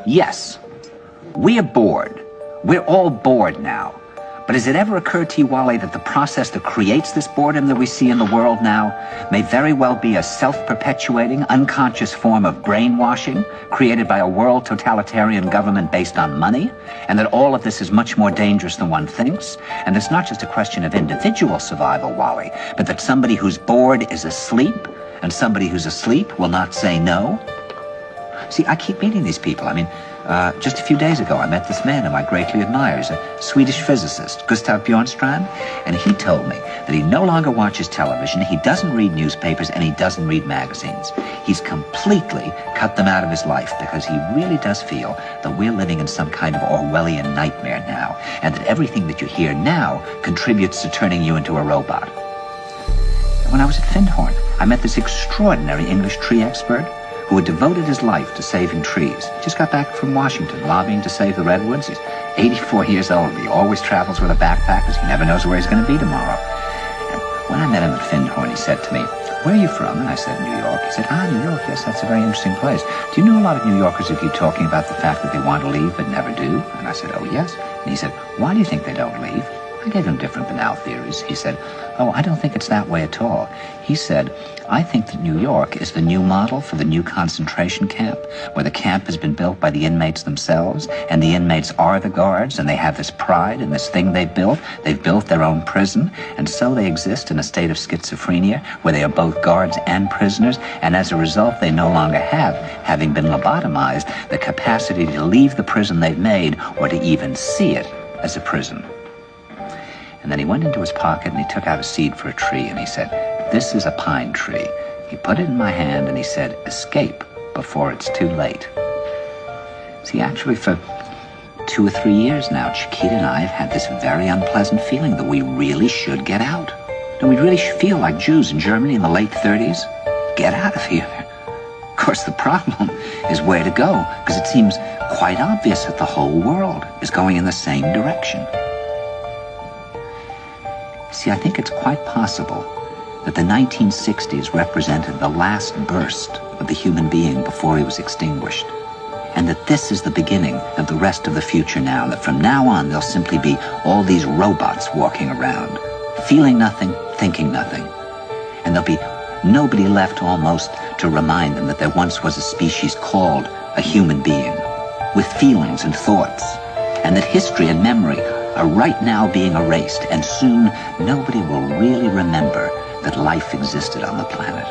Yes, we are bored. We're all bored now. But has it ever occurred to you, Wally, that the process that creates this boredom that we see in the world now may very well be a self-perpetuating, unconscious form of brainwashing created by a world totalitarian government based on money, and that all of this is much more dangerous than one thinks, and it's not just a question of individual survival, Wally, but that somebody who's bored is asleep, and somebody who's asleep will not say no? See, I keep meeting these people. I mean, just a few days ago, I met this man whom I greatly admire. He's a Swedish physicist, Gustav Bjornstrand, and he told me that he no longer watches television, he doesn't read newspapers, and he doesn't read magazines. He's completely cut them out of his life because he really does feel that we're living in some kind of Orwellian nightmare now, and that everything that you hear now contributes to turning you into a robot. When I was at Findhorn, I met this extraordinary English tree expert who had devoted his life to saving trees. He just got back from Washington, lobbying to save the redwoods. He's 84 years old. He always travels with a backpack because he never knows where he's going to be tomorrow. And when I met him at Findhorn, he said to me, "Where are you from?" And I said, "New York." He said, "New York, yes, that's a very interesting place. Do you know a lot of New Yorkers of you talking about the fact that they want to leave but never do?" And I said, "Oh, yes." And he said, "Why do you think they don't leave?" I gave him different banal theories. He said, "Oh, I don't think it's that way at all." He said, "I think that New York is the new model for the new concentration camp, where the camp has been built by the inmates themselves, and the inmates are the guards, and they have this pride in this thing they've built. They've built their own prison, and so they exist in a state of schizophrenia, where they are both guards and prisoners, and as a result, they no longer have, having been lobotomized, the capacity to leave the prison they've made, or to even see it as a prison." And then he went into his pocket and he took out a seed for a tree and he said, "This is a pine tree." He put it in my hand and he said, "Escape before it's too late." See, actually for 2 or 3 years now, Chiquita and I have had this very unpleasant feeling that we really should get out. And we really feel like Jews in Germany in the late 30s. Get out of here. Of course, the problem is where to go, because it seems quite obvious that the whole world is going in the same direction. See, I think it's quite possible that the 1960s represented the last burst of the human being before he was extinguished, and that this is the beginning of the rest of the future now, that from now on there'll simply be all these robots walking around, feeling nothing, thinking nothing, and there'll be nobody left almost to remind them that there once was a species called a human being, with feelings and thoughts, and that history and memory are right now being erased, and soon nobody will really remember that life existed on the planet.